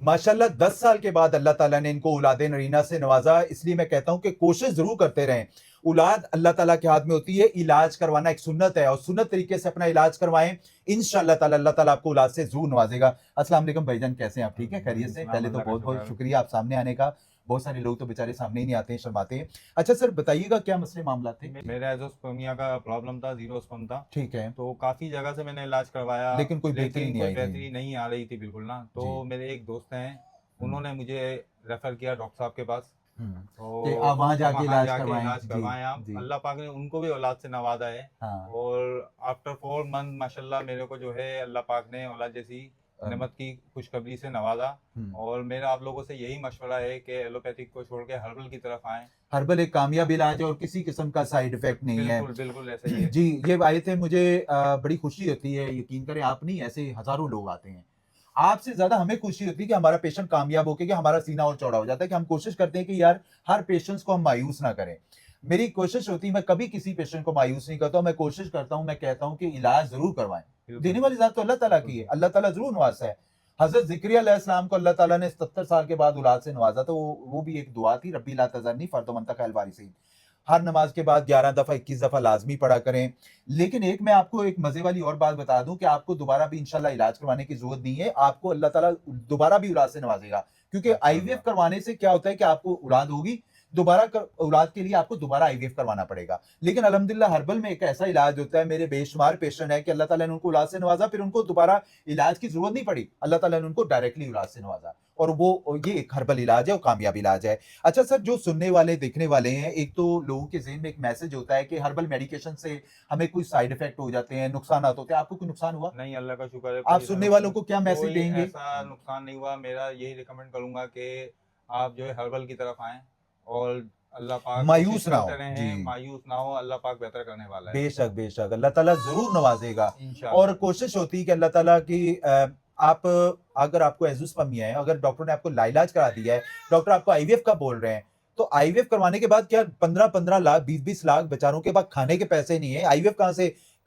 माशाल्लाह 10 साल के बाद अल्लाह ताला ने इनको औलाद नरीना से नवाजा, इसलिए मैं कहता हूं कि कोशिश जरूर करते रहें। औलाद अल्लाह ताला के हाथ में होती है, इलाज करवाना एक सुन्नत है और सुन्नत तरीके से अपना इलाज करवाएं, इंशाअल्लाह ताला अल्लाह ताला आपको औलाद से जरूर नवाजेगा। अस्सलाम वालेकुम भाईजान, कैसे हैं आप? ठीक है, खैरियत से? इस्लाम पहले तो अल्लाह का बहुत बहुत शुक्र। शुक्रिया आप सामने आने का। बहुत सारे लोग तो बेचारे सामने ही नहीं आते हैं, शर्माते हैं। अच्छा सर, बताइएगा क्या मसले मामला थे? मेरा एजोस्पर्मिया का प्रॉब्लम था, जीरो स्पर्म था। ठीक है, तो काफ़ी जगह से मैंने इलाज करवाया, लेकिन कोई बेहतरी लेकिन नहीं कोई आई थी। बेहतरी नहीं आ रही थी बिल्कुल ना। तो जी। मेरे एक दोस्त हैं, हम्म, उन्होंने मुझे रेफ़र किया डॉक्टर साहब के पास। कि आप तो वहां जाके वहाँ इलाज जाके करवाएं। इलाज जी। करवाया। जी। अल्लाह पाक ने उनको भी औलाद से नवाजा है। हाँ। और आफ्टर 4 मंथ माशाल्लाह मेरे को जो है अल्लाह पाक ने औलाद जैसी अम, नेमत की खुशखबरी से नवाजा। हम्म। और मेरा आप लोगों से यही मशवरा है कि एलोपैथिक को छोड़ के हर्बल की तरफ आएँ। हर्बल एक कामयाब इलाज है और किसी किस्म का साइड इफेक्ट नहीं है। बिल्कुल, बिल्कुल ऐसा ही है। जी, ये आए थे मुझे, बड़ी खुशी होती है, यकीन करें आप नहीं, ऐसे हजारों लोग आते हैं। आपसे ज्यादा हमें खुशी होती है कि हमारा पेशेंट कामयाब होकर कि हमारा सीना और चौड़ा हो जाता है, कि हम कोशिश करते हैं कि यार हर पेशेंट्स को हम मायूस ना करें। मेरी कोशिश होती है, मैं कभी किसी पेशेंट को मायूस नहीं करता हूं, मैं कोशिश करता हूं, मैं कहता हूं कि इलाज जरूर करवाएं। बिल्कुल, देने वाली जात तो अल्लाह ताला की है, अल्लाह ताला जरूर नवाजता है। हजरत जिक्रिया अलैहिस्सलाम को अल्लाह ताला ने 77 साल के बाद औलाद से नवाजा, तो वो भी एक दुआ थी, रब्बी ला तज़रनी फर्दो मन तक वारिसीन। हर नमाज के बाद 11 दफा 21 दफा लाजमी पढ़ा करें। लेकिन एक मैं आपको एक मजे वाली और बात बता दूं कि आपको दोबारा भी इंशाल्लाह इलाज करवाने की जरूरत नहीं है, आपको अल्लाह ताला दोबारा भी औलाद से नवाजेगा। क्योंकि आईवीएफ माशाल्लाह। करवाने से क्या होता है कि आपको औलाद होगी, दोबारा औलाद के लिए आपको दोबारा आईवीएफ करवाना पड़ेगा। लेकिन अल्हम्दुलिल्लाह हर्बल में एक ऐसा इलाज होता है, मेरे बेशुमार पेशेंट है कि अल्लाह ताला ने उनको औलाद से नवाजा, फिर उनको दोबारा इलाज की जरूरत नहीं पड़ी, अल्लाह ताला ने उनको डायरेक्टली औलाद से नवाजा। और वो ये एक हर्बल इलाज है और कामयाब इलाज है। अच्छा सर, जो सुनने वाले देखने वाले हैं, एक तो लोगों के ज़हन में एक मैसेज होता है कि हर्बल मेडिकेशन से हमें कोई साइड इफेक्ट हो जाते हैं, नुकसानात होते हैं, आपको कोई नुकसान हुआ? नहीं, अल्लाह का शुक्र है, आप कोई ऐसा सुनने वालों को क्या मैसेज कोई देंगे? ऐसा नुकसान नहीं हुआ। मेरा यही रिकमेंड करूंगा कि आप जो है हर्बल की तरफ आएँ। और अल्लाह पाक कोशिश मायूस ना हो। करते जी। रहें, मायूस ना हो, अल्लाह पाक बेहतर करने वाला है। बेशक, बेशक, अल्लाह ताला ज़रूर नवाज़ेगा। और इंशाअल्लाह। कोशिश होती है कि अल्लाह ताला की आप, अगर आपको एज़ोस्पर्मिया है, अगर डॉक्टर ने आपको लाइलाज करा दिया है, डॉक्टर आपको आईवीएफ का बोल रहे हैं, तो आईवीएफ करवाने के बाद क्या 15-15 लाख, 20-20 लाख बेचारों के पास खाने के पैसे नहीं है, आईवीएफ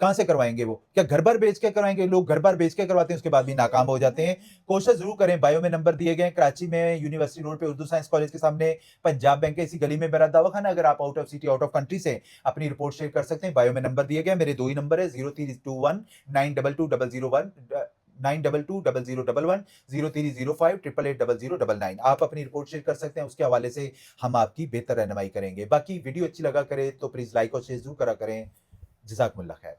कहाँ से करवाएँगे वो? क्या घर-बार बेच के करवाएँगे? लोग घर-बार बेच के करवाते हैं, उसके बाद भी नाकाम हो जाते हैं। कोशिश ज़रूर करें, बायो में नंबर दिए गए हैं, कराची में यूनिवर्सिटी रोड पे उर्दू साइंस कॉलेज के सामने पंजाब बैंक है, इसी गली में मेरा दवाखाना है। अगर आप out of city, out of country से अपनी रिपोर्ट शेयर कर सकते हैं, बायो में नंबर दिए गए हैं। मेरे 2 ही नंबर है, 0321 922 0300011 0305 8880099। आप अपनी रिपोर्ट शेयर कर सकते हैं, उसके हवाले से हम आपकी बेहतर रहनुमाई करेंगे। बाकी वीडियो अच्छी लगा करे तो प्लीज लाइक और शेयर जरूर करा करें। जज़ाकुमुल्लाह खैर।